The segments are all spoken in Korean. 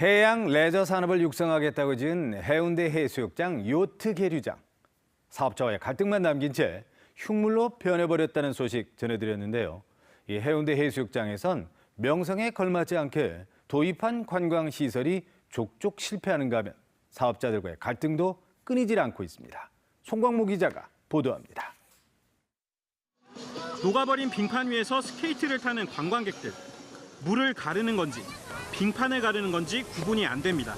해양 레저 산업을 육성하겠다고 지은 해운대 해수욕장 요트 계류장. 사업자와의 갈등만 남긴 채 흉물로 변해버렸다는 소식 전해드렸는데요. 이 해운대 해수욕장에선 명성에 걸맞지 않게 도입한 관광시설이 족족 실패하는가 하면 사업자들과의 갈등도 끊이질 않고 있습니다. 송광모 기자가 보도합니다. 녹아버린 빙판 위에서 스케이트를 타는 관광객들. 물을 가르는 건지 빙판을 가르는 건지 구분이 안 됩니다.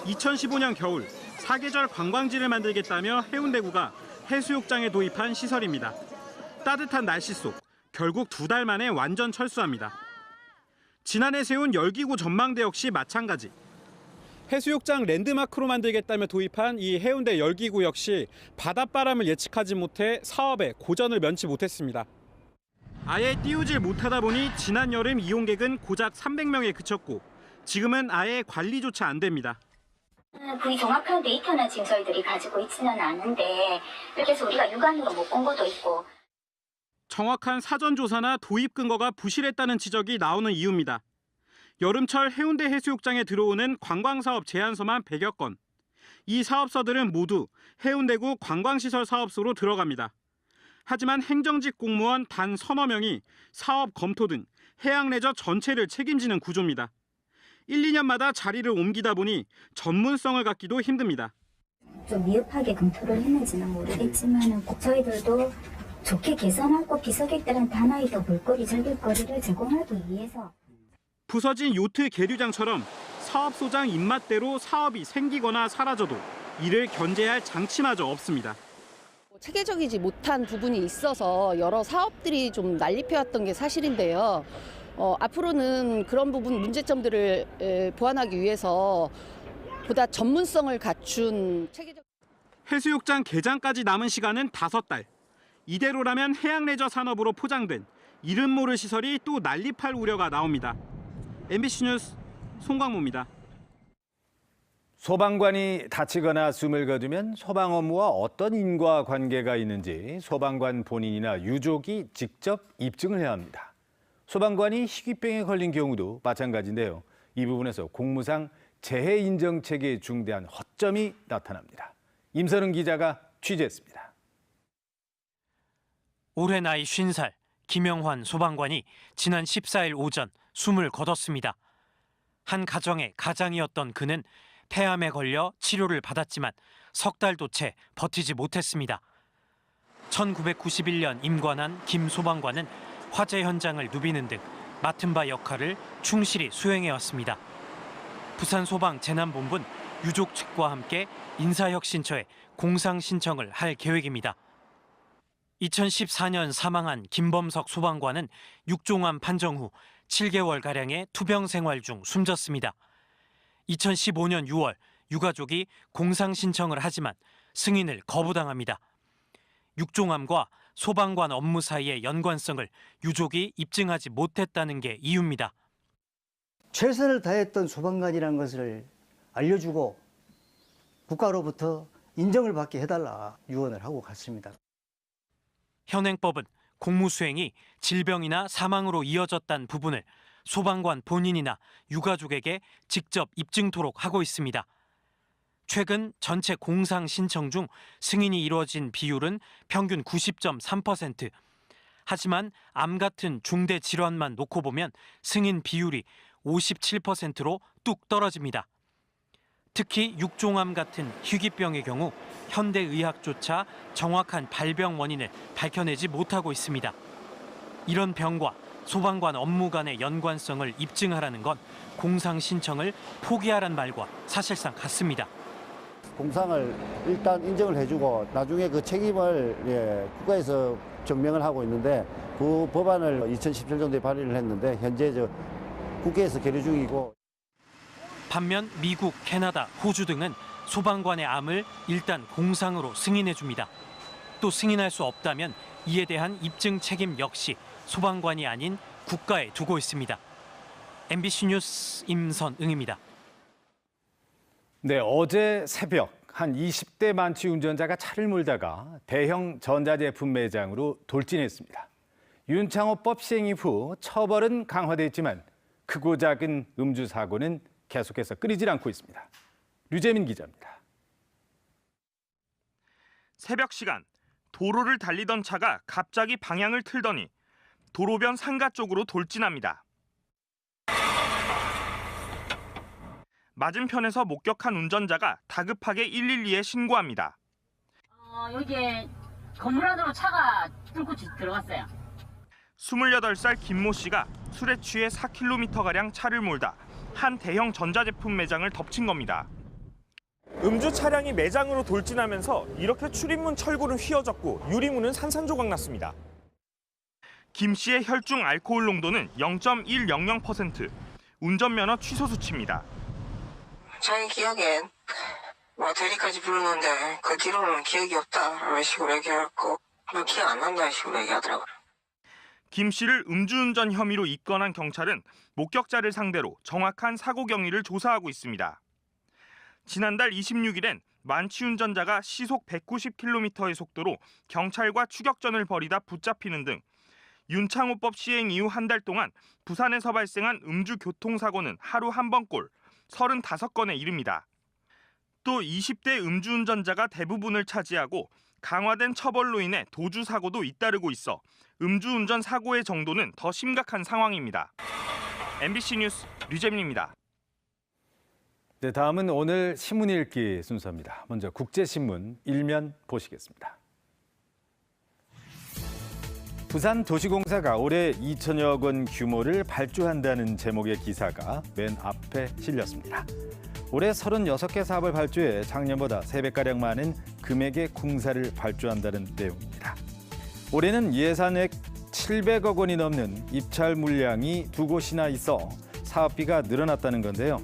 2015년 겨울 사계절 관광지를 만들겠다며 해운대구가 해수욕장에 도입한 시설입니다. 따뜻한 날씨 속 결국 2달 만에 완전 철수합니다. 지난해 세운 열기구 전망대 역시 마찬가지. 해수욕장 랜드마크로 만들겠다며 도입한 이 해운대 열기구 역시 바닷바람을 예측하지 못해 사업에 고전을 면치 못했습니다. 아예 띄우질 못하다 보니 지난 여름 이용객은 고작 300명에 그쳤고 지금은 아예 관리조차 안 됩니다. 거의 정확한 데이터나 지금 저희들이 가지고 있지는 않은데 그래서 우리가 육안으로 못 본 것도 있고. 정확한 사전 조사나 도입 근거가 부실했다는 지적이 나오는 이유입니다. 여름철 해운대 해수욕장에 들어오는 관광사업 제안서만 100여 건. 이 사업서들은 모두 해운대구 관광시설 사업소로 들어갑니다. 하지만 행정직 공무원 단 서너 명이 사업 검토 등 해양레저 전체를 책임지는 구조입니다. 1, 2년마다 자리를 옮기다 보니 전문성을 갖기도 힘듭니다. 좀 미흡하게 검토를 했는지는 모르겠지만 저희들도 좋게 개선하고 비서객들한테 하나의 더 볼거리, 즐길거리를 제공하기 위해서. 부서진 요트 계류장처럼 사업소장 입맛대로 사업이 생기거나 사라져도 이를 견제할 장치마저 없습니다. 체계적이지 못한 부분이 있어서 여러 사업들이 좀 난립해왔던 게 사실인데요. 앞으로는 그런 부분 문제점들을 보완하기 위해서 보다 전문성을 갖춘 체계적. 해수욕장 개장까지 남은 시간은 5달. 이대로라면 해양레저 산업으로 포장된 이름 모를 시설이 또 난립할 우려가 나옵니다. MBC 뉴스 송광모입니다. 소방관이 다치거나 숨을 거두면 소방 업무와 어떤 인과관계가 있는지 소방관 본인이나 유족이 직접 입증을 해야 합니다. 소방관이 희귀병에 걸린 경우도 마찬가지인데요. 이 부분에서 공무상 재해 인정 체계에 중대한 허점이 나타납니다. 임선웅 기자가 취재했습니다. 올해 나이 50살 김영환 소방관이 지난 14일 오전 숨을 거뒀습니다. 한 가정의 가장이었던 그는 폐암에 걸려 치료를 받았지만 석 달도 채 버티지 못했습니다. 1991년 임관한 김 소방관은 화재 현장을 누비는 등 맡은 바 역할을 충실히 수행해왔습니다. 부산소방재난본부는 유족 측과 함께 인사혁신처에 공상 신청을 할 계획입니다. 2014년 사망한 김범석 소방관은 육종암 판정 후 7개월가량의 투병 생활 중 숨졌습니다. 2015년 6월 유가족이 공상 신청을 하지만 승인을 거부당합니다. 육종암과 소방관 업무 사이의 연관성을 유족이 입증하지 못했다는 게 이유입니다. 최선을 다했던 소방관이라는 것을 알려주고 국가로부터 인정을 받게 해달라 유언을 하고 갔습니다. 현행법은 공무수행이 질병이나 사망으로 이어졌다는 부분을 소방관 본인이나 유가족에게 직접 입증토록 하고 있습니다. 최근 전체 공상 신청 중 승인이 이루어진 비율은 평균 90.3%. 하지만 암 같은 중대 질환만 놓고 보면 승인 비율이 57%로 뚝 떨어집니다. 특히 육종암 같은 희귀병의 경우 현대의학조차 정확한 발병 원인을 밝혀내지 못하고 있습니다. 이런 병과 소방관 업무 간의 연관성을 입증하라는 건 공상 신청을 포기하란 말과 사실상 같습니다. 공상을 일단 인정을 해주고 나중에 그 책임을 국가에서 증명을 하고 있는데 그 법안을 2017년도에 발의를 했는데 현재 국회에서 계류 중이고. 반면 미국, 캐나다, 호주 등은 소방관의 암을 일단 공상으로 승인해 줍니다. 또 승인할 수 없다면 이에 대한 입증 책임 역시 소방관이 아닌 국가에 두고 있습니다. MBC 뉴스 임선응입니다. 네, 어제 새벽 한 20대 만취 운전자가 차를 몰다가 대형 전자제품 매장으로 돌진했습니다. 윤창호법 시행 이후 처벌은 강화됐지만 크고 작은 음주 사고는 계속해서 끓이질 않고 있습니다. 류재민 기자입니다. 새벽 시간 도로를 달리던 차가 갑자기 방향을 틀더니 도로변 상가 쪽으로 돌진합니다. 맞은편에서 목격한 운전자가 다급하게 112에 신고합니다. 여기에 건물 안으로 차가 뚫고 들어갔어요. 28살 김모 씨가 술에 취해 4km가량 차를 몰다 한 대형 전자제품 매장을 덮친 겁니다. 음주 차량이 매장으로 돌진하면서 이렇게 출입문 철골은 휘어졌고 유리문은 산산조각 났습니다. 김 씨의 혈중 알코올 농도는 0.100%, 운전면허 취소 수치입니다. 자기 기억엔 대리까지 부르는데 그 뒤로는 기억이 없다 이런 식으로 얘기해갖고 기억 안 난다 이런 식으로 얘기하더라고요. 김 씨를 음주운전 혐의로 입건한 경찰은 목격자를 상대로 정확한 사고 경위를 조사하고 있습니다. 지난달 26일엔 만취 운전자가 시속 190km의 속도로 경찰과 추격전을 벌이다 붙잡히는 등 윤창호법 시행 이후 한 달 동안 부산에서 발생한 음주 교통사고는 하루 한 번꼴 35건에 이릅니다. 또 20대 음주운전자가 대부분을 차지하고 강화된 처벌로 인해 도주 사고도 잇따르고 있어 음주운전 사고의 정도는 더 심각한 상황입니다. MBC 뉴스 류재민입니다. 네, 다음은 오늘 신문 읽기 순서입니다. 먼저 국제신문 일면 보시겠습니다. 부산도시공사가 올해 2천여억 원 규모를 발주한다는 제목의 기사가 맨 앞에 실렸습니다. 올해 36개 사업을 발주해 작년보다 3배가량 많은 금액의 공사를 발주한다는 내용입니다. 올해는 예산액 700억 원이 넘는 입찰 물량이 2곳이나 있어 사업비가 늘어났다는 건데요.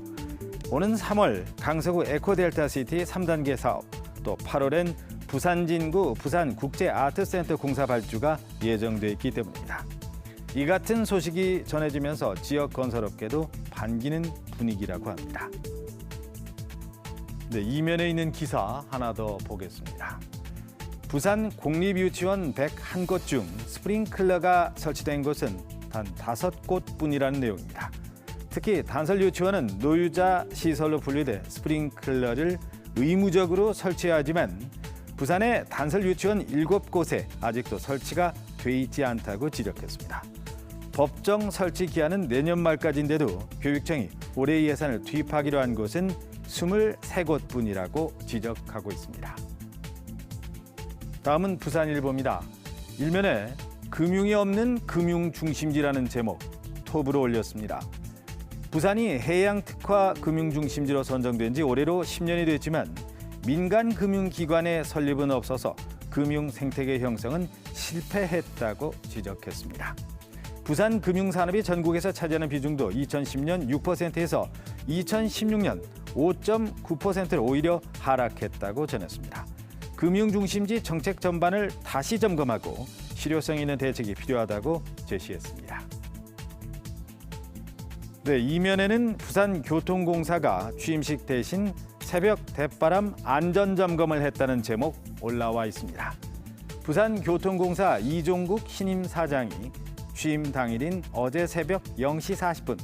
오는 3월 강서구 에코델타시티 3단계 사업, 또 8월엔 부산진구 부산국제아트센터 공사 발주가 예정돼 있기 때문입니다. 이 같은 소식이 전해지면서 지역 건설업계도 반기는 분위기라고 합니다. 네, 이면에 있는 기사 하나 더 보겠습니다. 부산 공립유치원 101곳 중 스프링클러가 설치된 곳은 단 5곳뿐이라는 내용입니다. 특히 단설유치원은 노유자 시설로 분류돼 스프링클러를 의무적으로 설치해야 하지만 부산의 단설유치원 7곳에 아직도 설치가 돼 있지 않다고 지적했습니다. 법정 설치 기한은 내년 말까지인데도 교육청이 올해 예산을 투입하기로 한 곳은 23곳뿐이라고 지적하고 있습니다. 다음은 부산일보입니다. 일면에 금융이 없는 금융중심지라는 제목 톱으로 올렸습니다. 부산이 해양특화 금융중심지로 선정된 지 올해로 10년이 됐지만 민간 금융기관의 설립은 없어서 금융 생태계 형성은 실패했다고 지적했습니다. 부산 금융산업이 전국에서 차지하는 비중도 2010년 6%에서 2016년 5.9%로 오히려 하락했다고 전했습니다. 금융중심지 정책 전반을 다시 점검하고 실효성 있는 대책이 필요하다고 제시했습니다. 네, 이면에는 부산교통공사가 취임식 대신 새벽 대바람 안전점검을 했다는 제목 올라와 있습니다. 부산교통공사 이종국 신임 사장이 취임 당일인 어제 새벽 0시 40분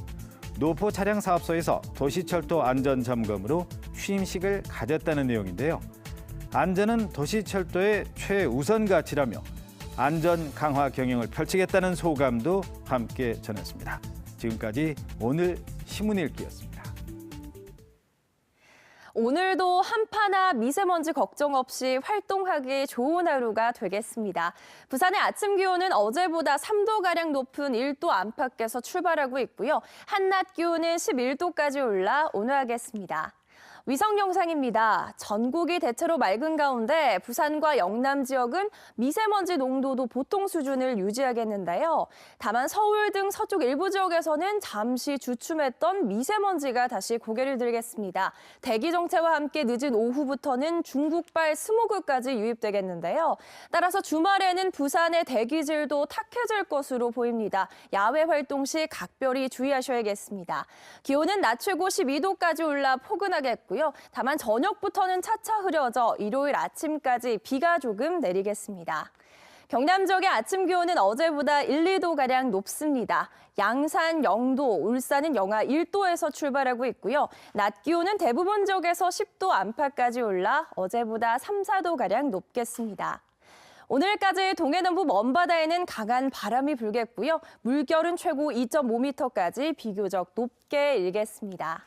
노포 차량 사업소에서 도시철도 안전점검으로 취임식을 가졌다는 내용인데요. 안전은 도시철도의 최우선 가치라며 안전 강화 경영을 펼치겠다는 소감도 함께 전했습니다. 지금까지 오늘 신문 읽기였습니다. 오늘도 한파나 미세먼지 걱정 없이 활동하기 좋은 하루가 되겠습니다. 부산의 아침 기온은 어제보다 3도가량 높은 1도 안팎에서 출발하고 있고요. 한낮 기온은 11도까지 올라 온화하겠습니다. 위성 영상입니다. 전국이 대체로 맑은 가운데 부산과 영남 지역은 미세먼지 농도도 보통 수준을 유지하겠는데요. 다만 서울 등 서쪽 일부 지역에서는 잠시 주춤했던 미세먼지가 다시 고개를 들겠습니다. 대기 정체와 함께 늦은 오후부터는 중국발 스모그까지 유입되겠는데요. 따라서 주말에는 부산의 대기질도 탁해질 것으로 보입니다. 야외 활동 시 각별히 주의하셔야겠습니다. 기온은 낮 최고 12도까지 올라 포근하겠고요. 다만 저녁부터는 차차 흐려져 일요일 아침까지 비가 조금 내리겠습니다. 경남 지역의 아침 기온은 어제보다 1, 2도가량 높습니다. 양산 0도, 울산은 영하 1도에서 출발하고 있고요. 낮 기온은 대부분 지역에서 10도 안팎까지 올라 어제보다 3, 4도가량 높겠습니다. 오늘까지 동해남부 먼바다에는 강한 바람이 불겠고요. 물결은 최고 2.5m까지 비교적 높게 일겠습니다.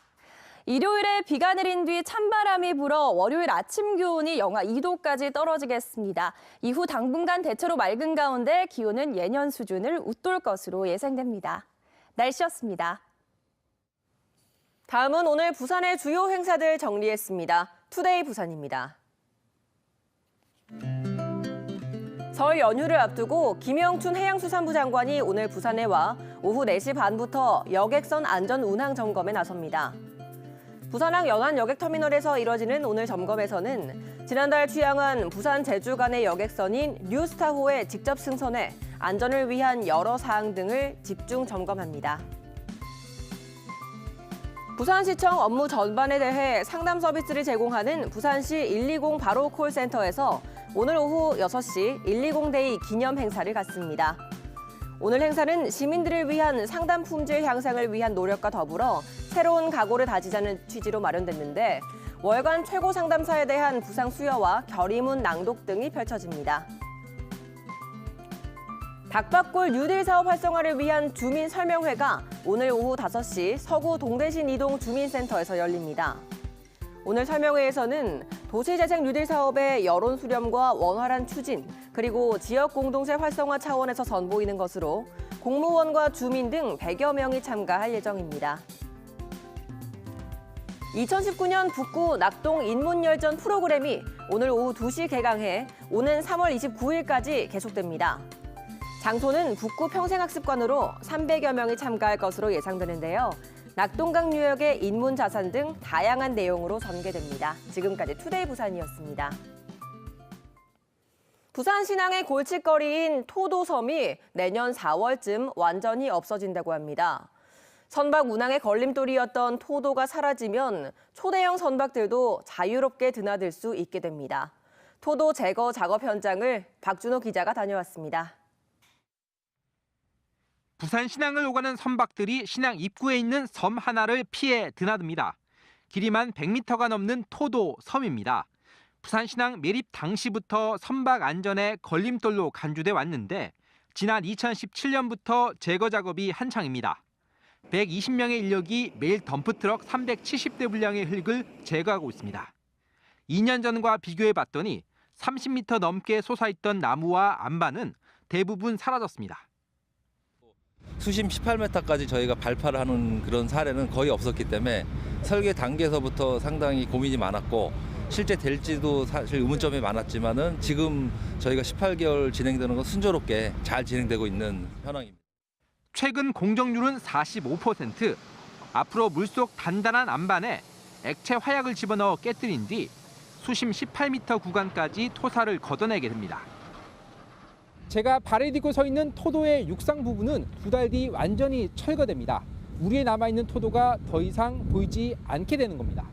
일요일에 비가 내린 뒤 찬바람이 불어 월요일 아침 기온이 영하 2도까지 떨어지겠습니다. 이후 당분간 대체로 맑은 가운데 기온은 예년 수준을 웃돌 것으로 예상됩니다. 날씨였습니다. 다음은 오늘 부산의 주요 행사들 정리했습니다. 투데이 부산입니다. 설 연휴를 앞두고 김영춘 해양수산부 장관이 오늘 부산에 와 오후 4시 반부터 여객선 안전 운항 점검에 나섭니다. 부산항 연안 여객터미널에서 이뤄지는 오늘 점검에서는 지난달 취항한 부산 제주 간의 여객선인 뉴스타호에 직접 승선해 안전을 위한 여러 사항 등을 집중 점검합니다. 부산시청 업무 전반에 대해 상담 서비스를 제공하는 부산시 120 바로 콜센터에서 오늘 오후 6시 120데이 기념 행사를 갖습니다. 오늘 행사는 시민들을 위한 상담 품질 향상을 위한 노력과 더불어 새로운 각오를 다지자는 취지로 마련됐는데 월간 최고 상담사에 대한 부상 수여와 결의문 낭독 등이 펼쳐집니다. 닭밥골 뉴딜 사업 활성화를 위한 주민 설명회가 오늘 오후 5시 서구 동대신 이동 주민센터에서 열립니다. 오늘 설명회에서는 도시재생 뉴딜 사업의 여론 수렴과 원활한 추진, 그리고 지역 공동체 활성화 차원에서 선보이는 것으로 공무원과 주민 등 100여 명이 참가할 예정입니다. 2019년 북구 낙동 인문열전 프로그램이 오늘 오후 2시 개강해 오는 3월 29일까지 계속됩니다. 장소는 북구 평생학습관으로 300여 명이 참가할 것으로 예상되는데요. 낙동강 유역의 인문 자산 등 다양한 내용으로 전개됩니다. 지금까지 투데이 부산이었습니다. 부산 신항의 골칫거리인 토도섬이 내년 4월쯤 완전히 없어진다고 합니다. 선박 운항의 걸림돌이었던 토도가 사라지면 초대형 선박들도 자유롭게 드나들 수 있게 됩니다. 토도 제거 작업 현장을 박준호 기자가 다녀왔습니다. 부산 신항을 오가는 선박들이 신항 입구에 있는 섬 하나를 피해 드나듭니다. 길이만 100m가 넘는 토도 섬입니다. 부산 신항 매립 당시부터 선박 안전에 걸림돌로 간주돼 왔는데 지난 2017년부터 제거 작업이 한창입니다. 120명의 인력이 매일 덤프트럭 370대 분량의 흙을 제거하고 있습니다. 2년 전과 비교해 봤더니 30m 넘게 솟아있던 나무와 안반은 대부분 사라졌습니다. 수심 18m까지 저희가 발파를 하는 그런 사례는 거의 없었기 때문에 설계 단계에서부터 상당히 고민이 많았고 실제 될지도 사실 의문점이 많았지만은 지금 저희가 18개월 진행되는 건 순조롭게 잘 진행되고 있는 현황입니다. 최근 공정률은 45%. 앞으로 물속 단단한 안반에 액체 화약을 집어넣어 깨뜨린 뒤 수심 18m 구간까지 토사를 걷어내게 됩니다. 제가 발을 딛고 서 있는 토도의 육상 부분은 2달 뒤 완전히 철거됩니다. 물 위에 남아있는 토도가 더 이상 보이지 않게 되는 겁니다.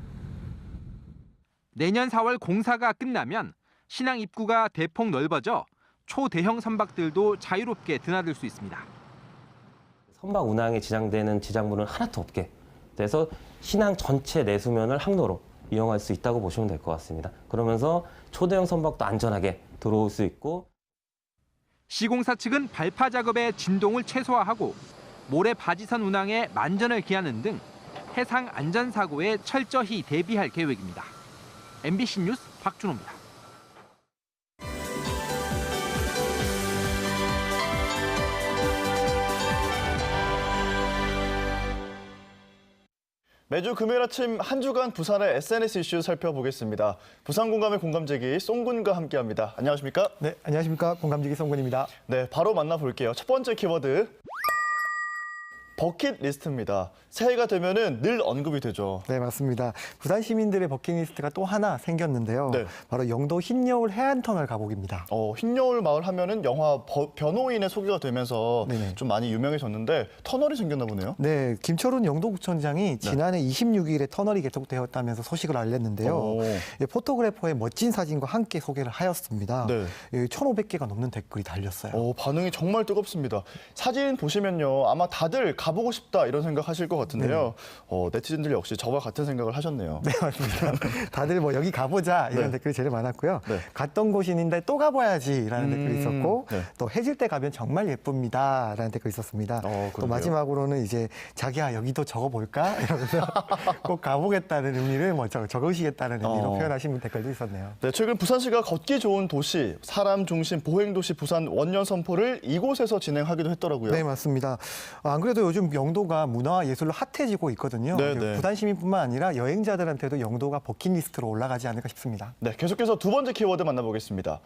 내년 4월 공사가 끝나면 신항 입구가 대폭 넓어져 초대형 선박들도 자유롭게 드나들 수 있습니다. 선박 운항에 지장되는 지장물은 하나도 없게 돼서 신항 전체 내수면을 항로로 이용할 수 있다고 보시면 될 것 같습니다. 그러면서 초대형 선박도 안전하게 들어올 수 있고 시공사 측은 발파 작업의 진동을 최소화하고 모래 바지선 운항에 만전을 기하는 등 해상 안전사고에 철저히 대비할 계획입니다. MBC 뉴스 박준호입니다. 매주 금요일 아침 한 주간 부산의 SNS 이슈 살펴보겠습니다. 부산 공감의 공감제기 송군과 함께합니다. 안녕하십니까? 네, 안녕하십니까? 공감제기 송군입니다. 네, 바로 만나볼게요. 첫 번째 키워드. 버킷리스트입니다. 새해가 되면은 늘 언급이 되죠. 네, 맞습니다. 부산 시민들의 버킷리스트가 또 하나 생겼는데요. 네. 바로 영도 흰여울 해안터널 가보기입니다. 흰여울 마을 하면은 영화 변호인에 소개가 되면서 네네. 좀 많이 유명해졌는데 터널이 생겼나 보네요. 네, 김철훈 영도구청장이 지난해 26일에 터널이 개통되었다면서 소식을 알렸는데요. 예, 포토그래퍼의 멋진 사진과 함께 소개를 하였습니다. 네. 1,500개가 넘는 댓글이 달렸어요. 반응이 정말 뜨겁습니다. 사진 보시면요, 아마 다들 가보고 싶다 이런 생각하실 것 같은데요. 네티즌들 역시 저와 같은 생각을 하셨네요. 네, 맞습니다. 다들 뭐 여기 가보자 이런 댓글이 제일 많았고요. 갔던 곳인데 또 가봐야지라는 댓글이 있었고 또 해질 때 가면 정말 예쁩니다라는 댓글이 있었습니다. 또 마지막으로는 이제 자기야 여기도 적어볼까 이러면서 꼭 가보겠다는 의미를 뭐 적으시겠다는 의미로 표현하신 댓글도 있었네요. 네, 최근 부산시가 걷기 좋은 도시, 사람 중심 보행도시 부산 원년 선포를 이곳에서 진행하기도 했더라고요. 네, 맞습니다. 안 그래도 요즘 영도가 문화와 예술로 핫해지고 있거든요. 부산 시민뿐만 아니라 여행자들한테도 영도가 버킷리스트로 올라가지 않을까 싶습니다. 네, 계속해서 두 번째 키워드 만나보겠습니다.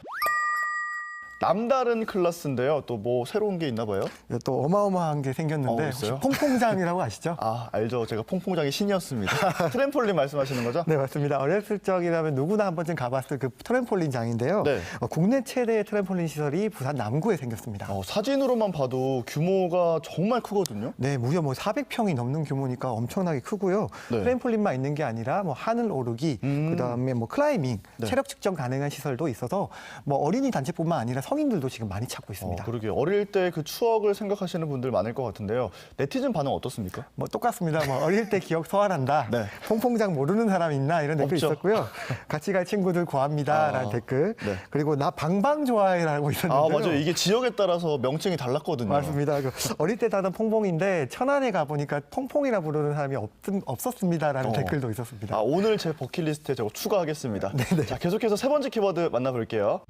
남다른 클래스인데요. 또 뭐 새로운 게 있나 봐요? 또 어마어마한 게 생겼는데 혹시 퐁퐁장이라고 아시죠? 알죠. 제가 퐁퐁장의 신이었습니다. 트램폴린 말씀하시는 거죠? 네, 맞습니다. 어렸을 적이라면 누구나 한 번쯤 가봤을 그 트램폴린장인데요. 국내 최대의 트램폴린 시설이 부산 남구에 생겼습니다. 사진으로만 봐도 규모가 정말 크거든요. 네, 무려 뭐 400평이 넘는 규모니까 엄청나게 크고요. 트램폴린만 있는 게 아니라 뭐 하늘 오르기, 그다음에 뭐 클라이밍, 체력 측정 가능한 시설도 있어서 뭐 어린이 단체뿐만 아니라 성인들도 지금 많이 찾고 있습니다. 그러게요. 어릴 때 그 추억을 생각하시는 분들 많을 것 같은데요. 네티즌 반응 어떻습니까? 뭐 똑같습니다. 뭐 어릴 때 기억 소환한다. 퐁퐁장 모르는 사람 있나 이런 댓글 있었고요. 같이 갈 친구들 구합니다라는 댓글. 그리고 나 방방 좋아해라고 있었는데요. 맞아요. 이게 지역에 따라서 명칭이 달랐거든요. 맞습니다. 어릴 때 타던 퐁퐁인데 천안에 가보니까 퐁퐁이라 부르는 사람이 없었습니다라는 댓글도 있었습니다. 오늘 제 버킷리스트에 저거 추가하겠습니다. 자, 계속해서 세 번째 키워드 만나볼게요.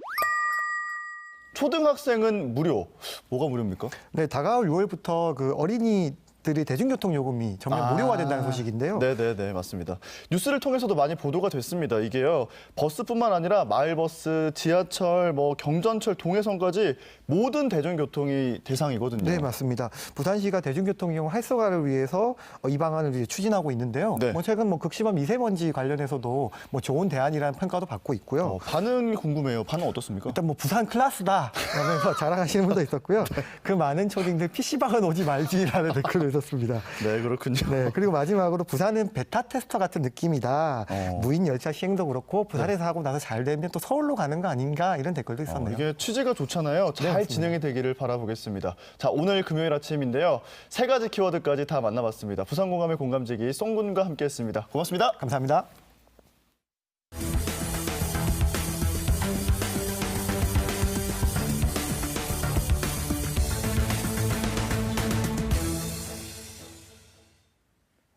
초등학생은 무료. 뭐가 무료입니까? 네, 다가올 6월부터 그 어린이들의 대중교통 요금이 전면 무료가 된다는 소식인데요. 네, 맞습니다. 뉴스를 통해서도 많이 보도가 됐습니다. 이게요, 버스뿐만 아니라 마을버스, 지하철, 뭐 경전철, 동해선까지 모든 대중교통이 대상이거든요. 네, 맞습니다. 부산시가 대중교통 이용 활성화를 위해서 이 방안을 이제 추진하고 있는데요. 뭐 최근 뭐 극심한 미세먼지 관련해서도 뭐 좋은 대안이라는 평가도 받고 있고요. 반응이 궁금해요. 반응 어떻습니까? 일단 뭐 부산 클래스다 라면서 자랑하시는 분도 있었고요. 그 많은 초딩들 PC방은 오지 말지라는 댓글도 있었습니다. 네, 그렇군요. 네, 그리고 마지막으로 부산은 베타 테스터 같은 느낌이다. 무인 열차 시행도 그렇고 부산에서 하고 나서 잘 되면 또 서울로 가는 거 아닌가 이런 댓글도 있었네요. 이게 취지가 좋잖아요. 잘 진행이 되기를 바라보겠습니다. 자, 오늘 금요일 아침인데요. 세 가지 키워드까지 다 만나봤습니다. 부산공감의 공감지기 송군과 함께했습니다. 고맙습니다. 감사합니다.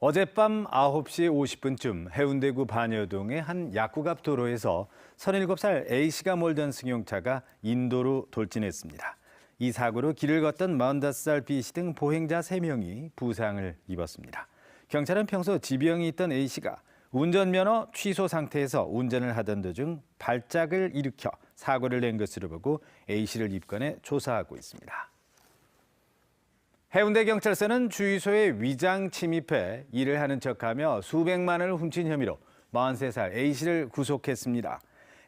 어젯밤 9시 50분쯤 해운대구 반여동의 한 약국 앞 도로에서 37살 A씨가 몰던 승용차가 인도로 돌진했습니다. 이 사고로 길을 걷던 45살 B씨 등 보행자 3명이 부상을 입었습니다. 경찰은 평소 지병이 있던 A씨가 운전면허 취소 상태에서 운전을 하던 도중 발작을 일으켜 사고를 낸 것으로 보고 A씨를 입건해 조사하고 있습니다. 해운대경찰서는 주유소에 위장 침입해 일을 하는 척하며 수백만 원을 훔친 혐의로 43살 A씨를 구속했습니다.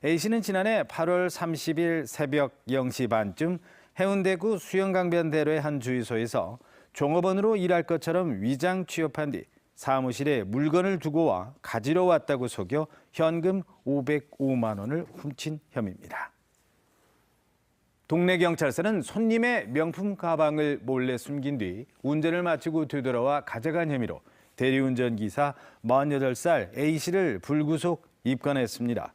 A씨는 지난해 8월 30일 새벽 0시 반쯤 해운대구 수영강변대로의 한 주유소에서 종업원으로 일할 것처럼 위장 취업한 뒤 사무실에 물건을 두고 와 가지러 왔다고 속여 현금 505만 원을 훔친 혐의입니다. 동네 경찰서는 손님의 명품 가방을 몰래 숨긴 뒤 운전을 마치고 되돌아와 가져간 혐의로 대리운전 기사 48살 A씨를 불구속 입건했습니다.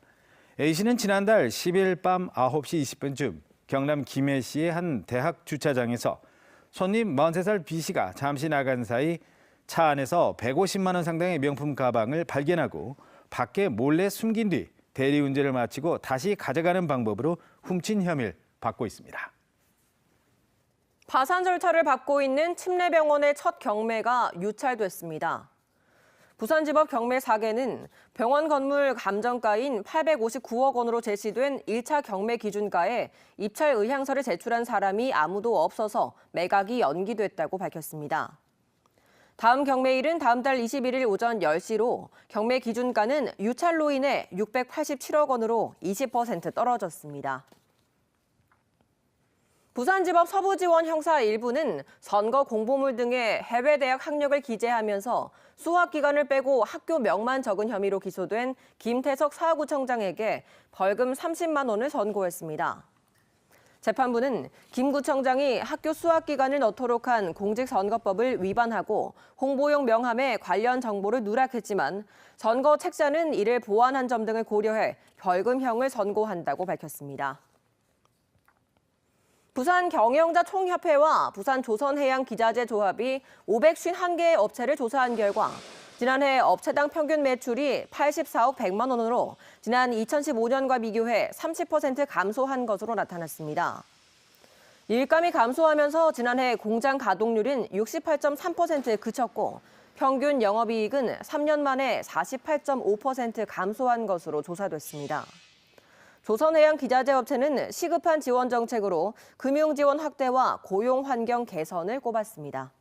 A씨는 지난달 10일 밤 9시 20분쯤 경남 김해시의 한 대학 주차장에서 손님 43살 B씨가 잠시 나간 사이 차 안에서 150만 원 상당의 명품 가방을 발견하고 밖에 몰래 숨긴 뒤 대리운전을 마치고 다시 가져가는 방법으로 훔친 혐의를 받고 있습니다. 파산 절차를 받고 있는 침례병원의 첫 경매가 유찰됐습니다. 부산지법 경매 4개는 병원 건물 감정가인 859억 원으로 제시된 1차 경매 기준가에 입찰 의향서를 제출한 사람이 아무도 없어서 매각이 연기됐다고 밝혔습니다. 다음 경매일은 다음 달 21일 오전 10시로 경매 기준가는 유찰로 인해 687억 원으로 20% 떨어졌습니다. 부산지법 서부지원 형사 1부는 선거 공보물 등의 해외 대학 학력을 기재하면서 수학 기간을 빼고 학교 명만 적은 혐의로 기소된 김태석 사구청장에게 벌금 30만 원을 선고했습니다. 재판부는 김 구청장이 학교 수학 기간을 넣도록 한 공직선거법을 위반하고 홍보용 명함에 관련 정보를 누락했지만 선거 책자는 이를 보완한 점 등을 고려해 벌금형을 선고한다고 밝혔습니다. 부산 경영자 총협회와 부산 조선해양기자재 조합이 551개의 업체를 조사한 결과 지난해 업체당 평균 매출이 84억 100만 원으로 지난 2015년과 비교해 30% 감소한 것으로 나타났습니다. 일감이 감소하면서 지난해 공장 가동률은 68.3%에 그쳤고 평균 영업이익은 3년 만에 48.5% 감소한 것으로 조사됐습니다. 조선해양기자재업체는 시급한 지원 정책으로 금융지원 확대와 고용 환경 개선을 꼽았습니다.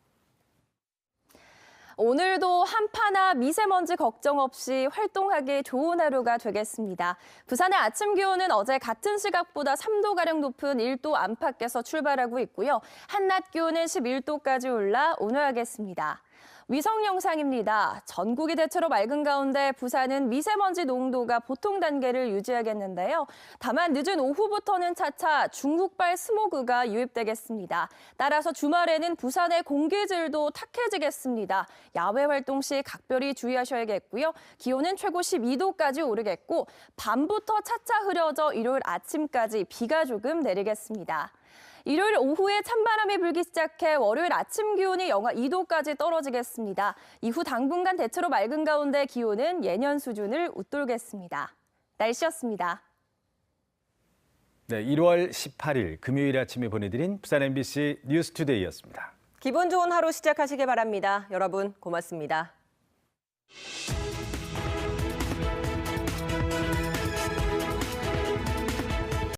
오늘도 한파나 미세먼지 걱정 없이 활동하기 좋은 하루가 되겠습니다. 부산의 아침 기온은 어제 같은 시각보다 3도가량 높은 1도 안팎에서 출발하고 있고요. 한낮 기온은 11도까지 올라 온화하겠습니다. 위성 영상입니다. 전국이 대체로 맑은 가운데 부산은 미세먼지 농도가 보통 단계를 유지하겠는데요. 다만 늦은 오후부터는 차차 중국발 스모그가 유입되겠습니다. 따라서 주말에는 부산의 공기질도 탁해지겠습니다. 야외 활동 시 각별히 주의하셔야겠고요. 기온은 최고 12도까지 오르겠고 밤부터 차차 흐려져 일요일 아침까지 비가 조금 내리겠습니다. 일요일 오후에 찬바람이 불기 시작해 월요일 아침 기온이 영하 2도까지 떨어지겠습니다. 이후 당분간 대체로 맑은 가운데 기온은 예년 수준을 웃돌겠습니다. 날씨였습니다. 네, 1월 18일 금요일 아침에 보내드린 부산 MBC 뉴스투데이였습니다. 기분 좋은 하루 시작하시길 바랍니다. 여러분 고맙습니다.